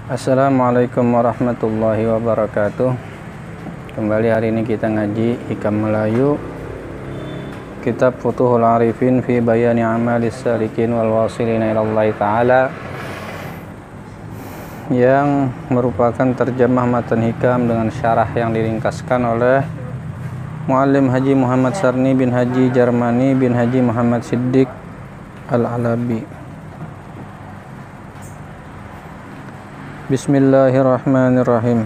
Assalamualaikum warahmatullahi wabarakatuh. Kembali hari ini kita ngaji Hikam Melayu, Kitab Futuhul Arifin fi Bayani Amalis Salikin wal Wasilina ilallahi ta'ala, yang merupakan terjemah matan hikam dengan syarah yang diringkaskan oleh Muallim Haji Muhammad Sarni bin Haji Jarmani bin Haji Muhammad Siddiq Al-Alabi. Bismillahirrahmanirrahim.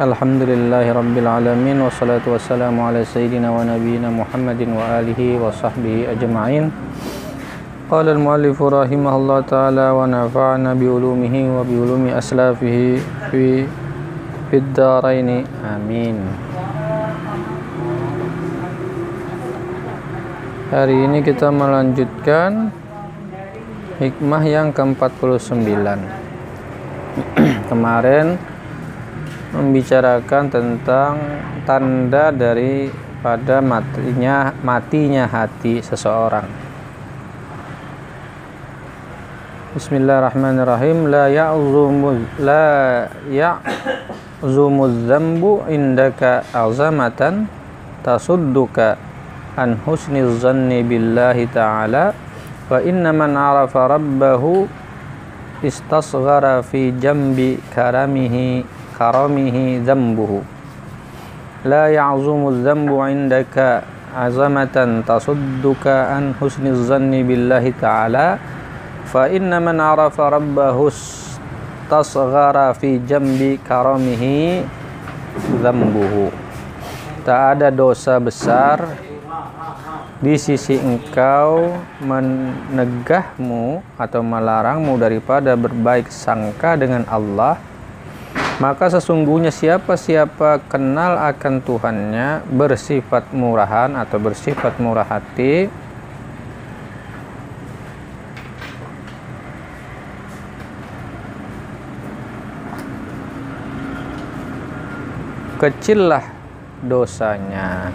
Alhamdulillahi rabbil alamin, wassalatu wassalamu ala sayyidina wa nabiyina Muhammadin wa alihi wa sahbihi ajma'in. Qala al-muallifu rahimahullah ta'ala wa nafa'ana bi ulumihi wa bi ulumi aslafihi fid daraini amin. Hari ini kita melanjutkan hikmah yang ke-49. Kemarin membicarakan tentang tanda daripada matinya hati seseorang. Bismillahirrahmanirrahim. La ya'zumuz zambu indaka azamatan tasudduka an husniz zanni billahi ta'ala, wa inna man arafa rabbahu istasghara fi jambi karamihi dhanbuhu. La ya'zumu dhanbu indaka azamatan tasudduka an husni zanni billahi ta'ala, fa inna man arafa rabbahu istasghara fi jambi karamihi dhanbuhu. Tak ada dosa besar di sisi engkau menegahmu atau melarangmu daripada berbaik sangka dengan Allah, maka sesungguhnya siapa kenal akan Tuhannya, bersifat murahan atau bersifat murah hati, kecillah dosanya.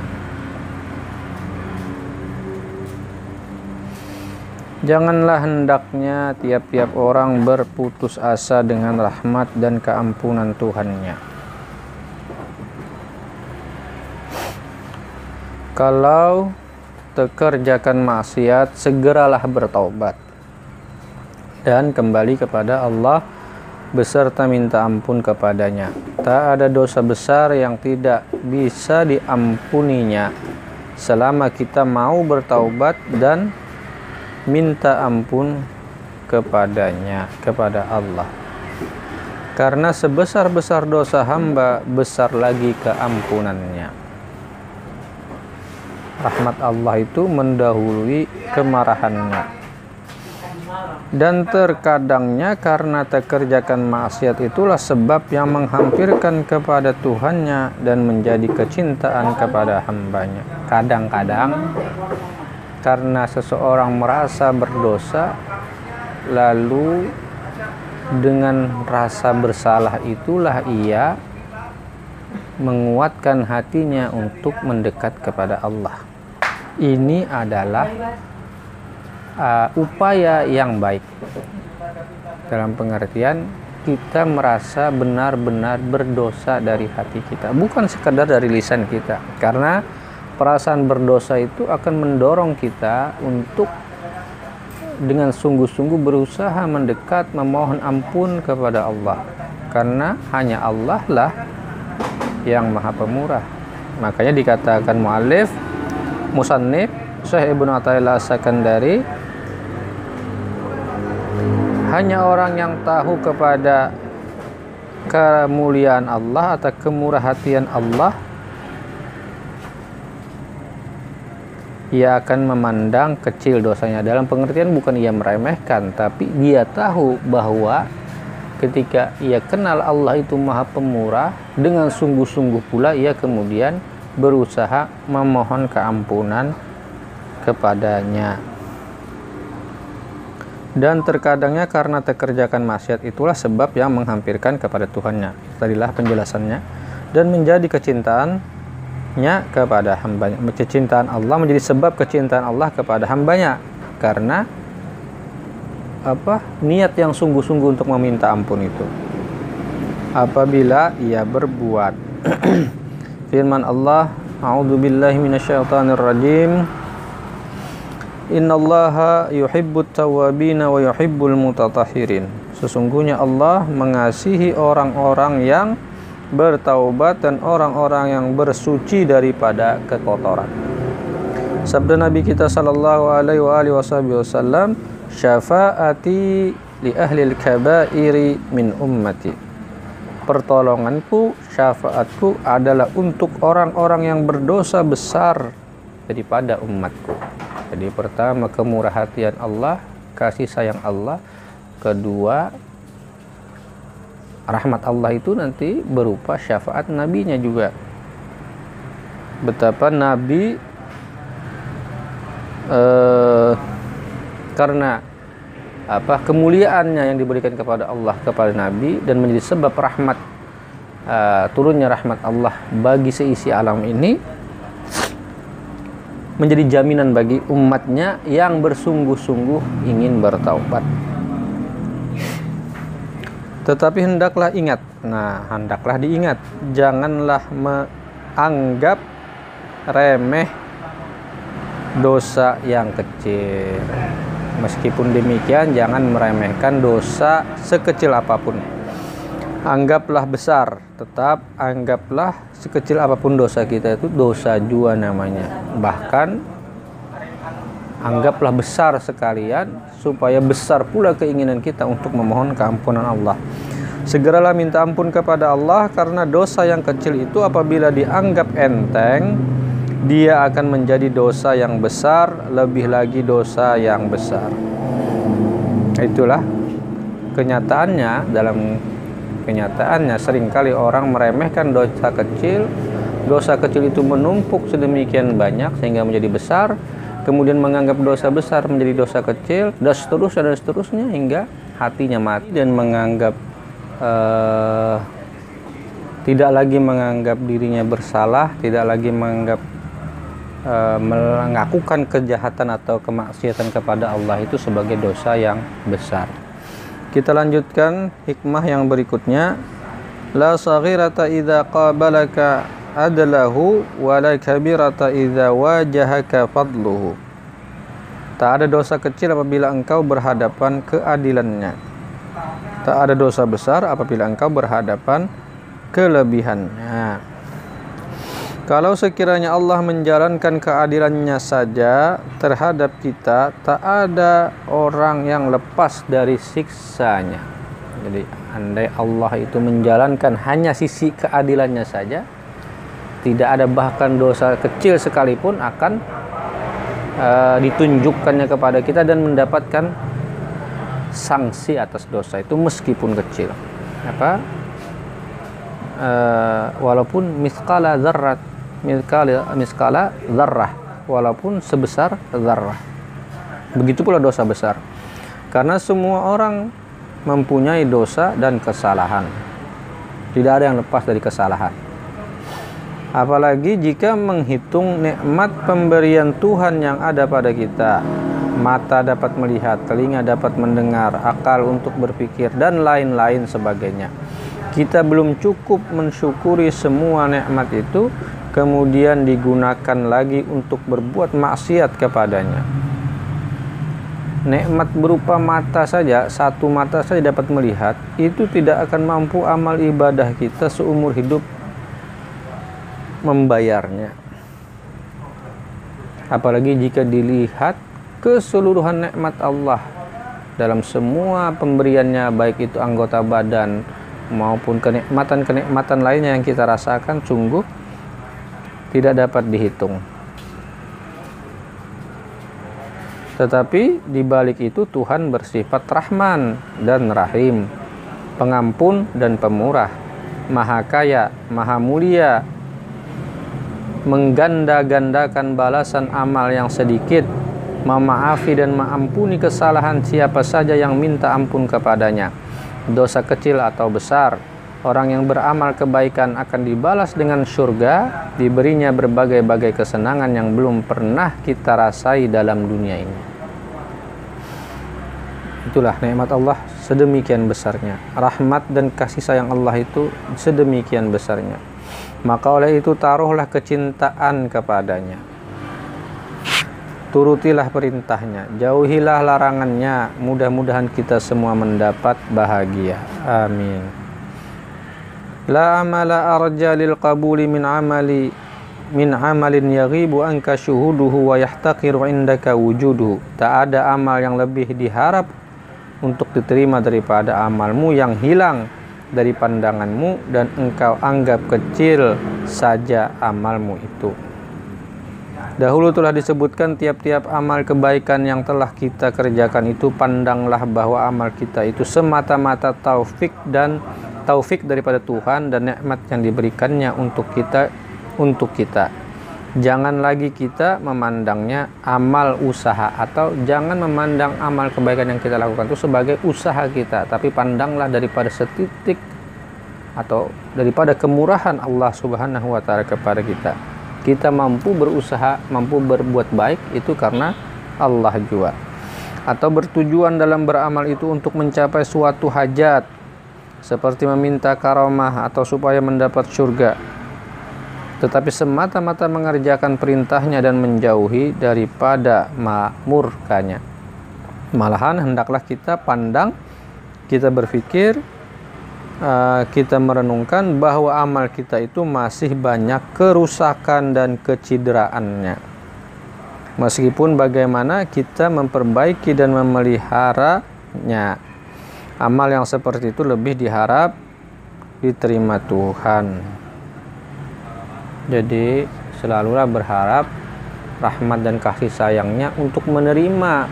Janganlah hendaknya tiap-tiap orang berputus asa dengan rahmat dan keampunan Tuhannya. Kalau terkerjakan maksiat, segeralah bertaubat dan kembali kepada Allah beserta minta ampun kepadanya. Tak ada dosa besar yang tidak bisa diampuninya selama kita mau bertaubat dan minta ampun kepadanya, kepada Allah. Karena sebesar-besar dosa hamba, besar lagi keampunannya. Rahmat Allah itu mendahului kemarahannya. Dan terkadangnya karena terkerjakan maksiat itulah sebab yang menghampirkan kepada Tuhannya dan menjadi kecintaan kepada hambanya. Kadang-kadang karena seseorang merasa berdosa, lalu dengan rasa bersalah itulah ia menguatkan hatinya untuk mendekat kepada Allah. Ini adalah upaya yang baik, dalam pengertian kita merasa benar-benar berdosa dari hati kita, bukan sekadar dari lisan kita. Karena perasaan berdosa itu akan mendorong kita untuk dengan sungguh-sungguh berusaha mendekat, memohon ampun kepada Allah. Karena hanya Allah lah yang maha pemurah. Makanya dikatakan mu'allif, musannif, Syekh Ibnu Athaillah As-Sakandari, hanya orang yang tahu kepada kemuliaan Allah atau kemurahhatian Allah, ia akan memandang kecil dosanya. Dalam pengertian bukan ia meremehkan, tapi dia tahu bahwa ketika ia kenal Allah itu maha pemurah, dengan sungguh-sungguh pula ia kemudian berusaha memohon keampunan kepadanya. Dan terkadangnya karena terkerjakan maksiat itulah sebab yang menghampirkan kepada Tuhannya. Tadilah penjelasannya. Dan menjadi kecintaannya kepada hambanya. Kecintaan Allah menjadi sebab kecintaan Allah kepada hambanya. Karena niat yang sungguh-sungguh untuk meminta ampun itu apabila ia berbuat. Firman Allah, a'udzubillahi minasyaitonirrajim, innallaha yuhibbut tawwabina wa yuhibbul mutatahhirin. Sesungguhnya Allah mengasihi orang-orang yang bertaubat dan orang-orang yang bersuci daripada kekotoran. Sabda Nabi kita sallallahu alaihi wasallam, syafaati li ahlil kabairi min ummati. Pertolonganku, syafaatku adalah untuk orang-orang yang berdosa besar daripada umatku. Jadi pertama, kemurah hatian Allah, kasih sayang Allah. Kedua, rahmat Allah itu nanti berupa syafaat nabinya juga. Betapa Nabi karena kemuliaannya yang diberikan kepada Allah kepada Nabi dan menjadi sebab rahmat turunnya rahmat Allah bagi seisi alam ini, menjadi jaminan bagi umatnya yang bersungguh-sungguh ingin bertaubat. Tetapi hendaklah diingat, janganlah menganggap remeh dosa yang kecil. Meskipun demikian, jangan meremehkan dosa sekecil apapun. Anggaplah besar, tetap anggaplah sekecil apapun dosa kita itu dosa jua namanya. Bahkan anggaplah besar sekalian, supaya besar pula keinginan kita untuk memohon keampunan Allah. Segeralah minta ampun kepada Allah, karena dosa yang kecil itu apabila dianggap enteng, dia akan menjadi dosa yang besar, lebih lagi dosa yang besar. Itulah kenyataannya. Dalam kenyataannya seringkali orang meremehkan dosa kecil. Dosa kecil itu menumpuk sedemikian banyak sehingga menjadi besar, kemudian menganggap dosa besar menjadi dosa kecil, dan seterusnya hingga hatinya mati dan menganggap tidak lagi menganggap dirinya bersalah, tidak lagi menganggap mengakukan kejahatan atau kemaksiatan kepada Allah itu sebagai dosa yang besar. Kita lanjutkan hikmah yang berikutnya. La saghirata idza qabalaka adlahu wa la kabirata idza wajahaka fadluhu. Tak ada dosa kecil apabila engkau berhadapan keadilannya. Tak ada dosa besar apabila engkau berhadapan kelebihannya. Kalau sekiranya Allah menjalankan keadilannya saja terhadap kita, tak ada orang yang lepas dari siksanya. Jadi andai Allah itu menjalankan hanya sisi keadilannya saja, tidak ada bahkan dosa kecil sekalipun akan ditunjukkannya kepada kita dan mendapatkan sanksi atas dosa itu meskipun kecil. Walaupun miskala dzarrah, walaupun sebesar dzarrah. Begitu pula dosa besar. Karena semua orang mempunyai dosa dan kesalahan. Tidak ada yang lepas dari kesalahan. Apalagi jika menghitung nikmat pemberian Tuhan yang ada pada kita. Mata dapat melihat, telinga dapat mendengar, akal untuk berpikir, dan lain-lain sebagainya. Kita belum cukup mensyukuri semua nikmat itu, kemudian digunakan lagi untuk berbuat maksiat kepadanya. Nikmat berupa mata saja, satu mata saja dapat melihat, itu tidak akan mampu amal ibadah kita seumur hidup membayarnya. Apalagi jika dilihat keseluruhan nikmat Allah dalam semua pemberiannya, baik itu anggota badan maupun kenikmatan-kenikmatan lainnya yang kita rasakan, sungguh tidak dapat dihitung. Tetapi di balik itu Tuhan bersifat Rahman dan Rahim, pengampun dan pemurah, maha kaya, maha mulia, mengganda-gandakan balasan amal yang sedikit, memaafi dan mengampuni kesalahan siapa saja yang minta ampun kepadanya, dosa kecil atau besar. Orang yang beramal kebaikan akan dibalas dengan surga, diberinya berbagai-bagai kesenangan yang belum pernah kita rasai dalam dunia ini. Itulah nikmat Allah sedemikian besarnya, rahmat dan kasih sayang Allah itu sedemikian besarnya. Maka oleh itu taruhlah kecintaan kepadanya, turutilah perintahnya, jauhilah larangannya. Mudah-mudahan kita semua mendapat bahagia. Amin. La amala arja lil qabuli min amalin yaghibu anka syuhuduhu wa yahtaqiru indaka wujuduhu. Tak ada amal yang lebih diharap untuk diterima daripada amalmu yang hilang dari pandanganmu dan engkau anggap kecil saja amalmu itu. Dahulu telah disebutkan tiap-tiap amal kebaikan yang telah kita kerjakan itu pandanglah bahwa amal kita itu semata-mata taufik daripada Tuhan dan nikmat yang diberikannya untuk kita. Jangan lagi kita memandangnya amal usaha, atau jangan memandang amal kebaikan yang kita lakukan itu sebagai usaha kita, tapi pandanglah daripada setitik atau daripada kemurahan Allah Subhanahu wa taala kepada kita. Kita mampu berusaha, mampu berbuat baik itu karena Allah juga. Atau bertujuan dalam beramal itu untuk mencapai suatu hajat, seperti meminta karamah atau supaya mendapat surga, tetapi semata-mata mengerjakan perintahnya dan menjauhi daripada murkanya. Malahan hendaklah kita pandang, kita berpikir, kita merenungkan bahwa amal kita itu masih banyak kerusakan dan kecideraannya. Meskipun bagaimana kita memperbaiki dan memeliharanya, amal yang seperti itu lebih diharap diterima Tuhan. Jadi selalulah berharap rahmat dan kasih sayangnya untuk menerima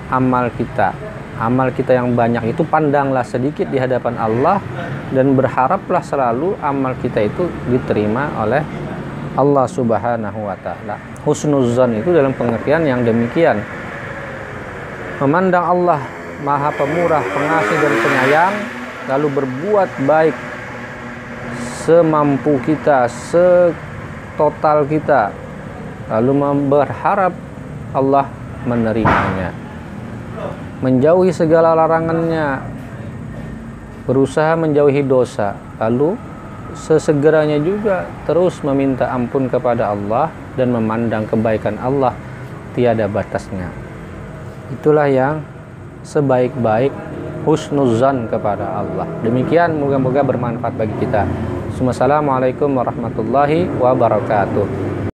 amal kita. Amal kita yang banyak itu pandanglah sedikit di hadapan Allah dan berharaplah selalu amal kita itu diterima oleh Allah Subhanahu wa taala. Husnuzan itu dalam pengertian yang demikian. Memandang Allah Maha Pemurah, Pengasih dan Penyayang, lalu berbuat baik semampu kita, setotal kita, lalu berharap Allah menerimanya, menjauhi segala larangannya, berusaha menjauhi dosa, lalu sesegeranya juga terus meminta ampun kepada Allah dan memandang kebaikan Allah tiada batasnya. Itulah yang sebaik-baik husnuzan kepada Allah. Demikian, moga-moga bermanfaat bagi kita. Assalamualaikum warahmatullahi wabarakatuh.